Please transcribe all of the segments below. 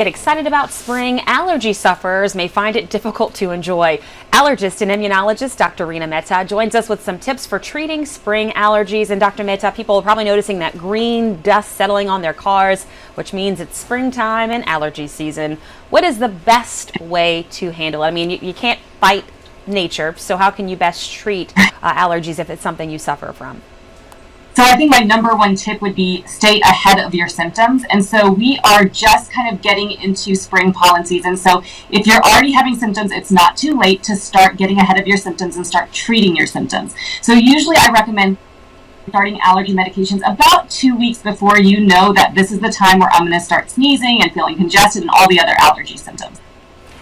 Excited about spring, allergy sufferers may find it difficult to enjoy. Allergist and immunologist Dr. Reena Mehta joins us with some tips for treating spring allergies. And Dr. Mehta, people are probably noticing that green dust settling on their cars, which means it's springtime and allergy season. What is the best way to handle it? I mean, you can't fight nature, so how can you best treat allergies if it's something you suffer from? So I think my number one tip would be stay ahead of your symptoms. And so we are just kind of getting into spring pollen season. So if you're already having symptoms, it's not too late to start getting ahead of your symptoms and start treating your symptoms. So usually I recommend starting allergy medications about 2 weeks before you know that this is the time where I'm going to start sneezing and feeling congested and all the other allergy symptoms.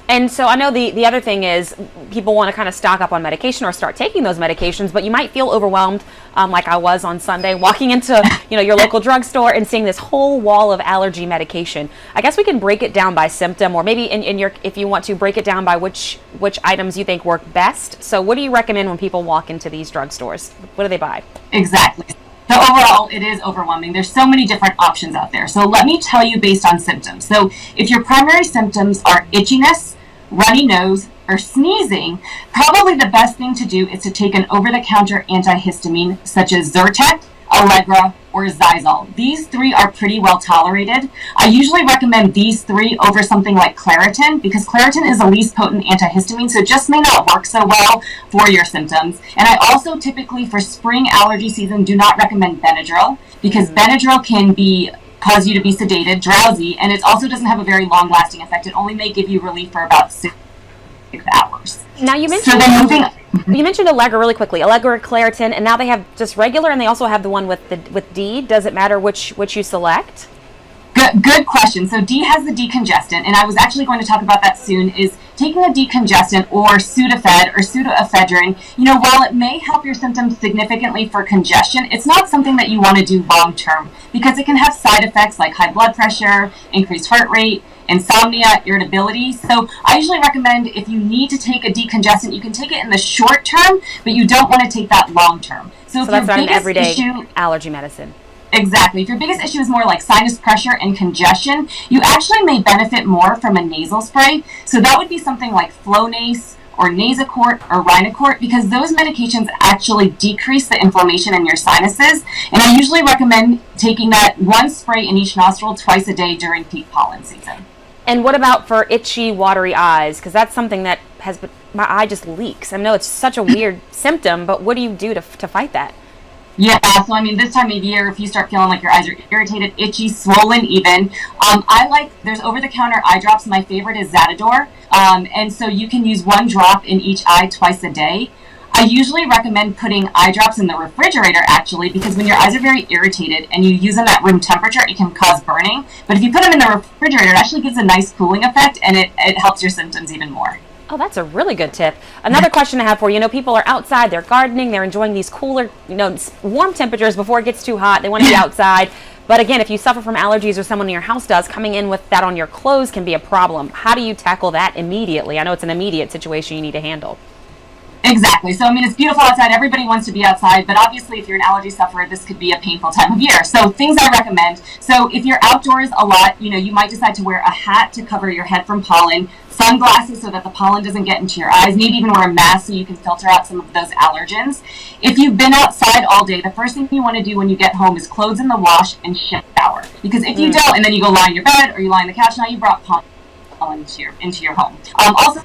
And so I know the other thing is people want to kind of stock up on medication or start taking those medications, but you might feel overwhelmed like I was on Sunday walking into your local drugstore and seeing this whole wall of allergy medication. I guess we can break it down by symptom, or maybe if you want to break it down by which items you think work best. So what do you recommend when people walk into these drugstores? What do they buy? Exactly. So overall, it is overwhelming. There's so many different options out there. So let me tell you based on symptoms. So if your primary symptoms are itchiness, runny nose, or sneezing, probably the best thing to do is to take an over-the-counter antihistamine such as Zyrtec, Allegra, or Xyzal. These three are pretty well tolerated. I usually recommend these three over something like Claritin because Claritin is the least potent antihistamine, so it just may not work so well for your symptoms. And I also typically, for spring allergy season, do not recommend Benadryl because Benadryl can cause you to be sedated, drowsy, and it also doesn't have a very long-lasting effect. It only may give you relief for about 6 hours. Now you mentioned Allegra really quickly. Allegra, Claritin, and now they have just regular, and they also have the one with D. Does it matter which you select? Good question. So D has the decongestant, and I was actually going to talk about that soon, is taking a decongestant or Sudafed or pseudoephedrine, while it may help your symptoms significantly for congestion, it's not something that you want to do long term because it can have side effects like high blood pressure, increased heart rate, insomnia, irritability. So I usually recommend if you need to take a decongestant, you can take it in the short term, but you don't want to take that long term. So that's not an everyday allergy medicine. Exactly. If your biggest issue is more like sinus pressure and congestion, you actually may benefit more from a nasal spray. So that would be something like Flonase or Nasacort or Rhinocort because those medications actually decrease the inflammation in your sinuses. And I usually recommend taking that one spray in each nostril twice a day during peak pollen season. And what about for itchy, watery eyes? Because that's something that my eye just leaks. I know it's such a weird symptom, but what do you do to fight that? Yeah, so I mean, this time of year, if you start feeling like your eyes are irritated, itchy, swollen even, there's over-the-counter eye drops. My favorite is Zatador, and so you can use one drop in each eye twice a day. I usually recommend putting eye drops in the refrigerator, actually, because when your eyes are very irritated and you use them at room temperature, it can cause burning. But if you put them in the refrigerator, it actually gives a nice cooling effect, and it helps your symptoms even more. Oh, that's a really good tip. Another question I have for you, people are outside, they're gardening, they're enjoying these cooler, warm temperatures before it gets too hot. They want to be outside. But again, if you suffer from allergies or someone in your house does, coming in with that on your clothes can be a problem. How do you tackle that immediately? I know it's an immediate situation you need to handle. Exactly. So, I mean, it's beautiful outside. Everybody wants to be outside, but obviously if you're an allergy sufferer, this could be a painful time of year. So things I recommend. So if you're outdoors a lot, you might decide to wear a hat to cover your head from pollen, sunglasses so that the pollen doesn't get into your eyes, maybe even wear a mask so you can filter out some of those allergens. If you've been outside all day, the first thing you want to do when you get home is clothes in the wash and shower. Because if you don't, and then you go lie on your bed or you lie on the couch, now you brought pollen into your home. Also,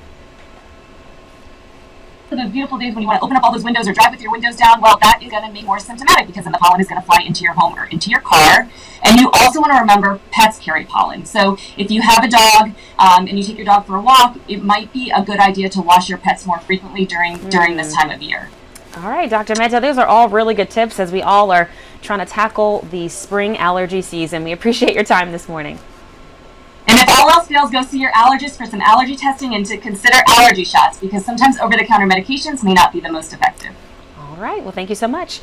for those beautiful days when you want to open up all those windows or drive with your windows down, well, that is going to make more symptomatic because then the pollen is going to fly into your home or into your car. And you also want to remember pets carry pollen. So if you have a dog and you take your dog for a walk, it might be a good idea to wash your pets more frequently during this time of year. All right, Dr. Mehta, those are all really good tips as we all are trying to tackle the spring allergy season. We appreciate your time this morning. And if all else fails, go see your allergist for some allergy testing and to consider allergy shots because sometimes over-the-counter medications may not be the most effective. All right. Well, thank you so much.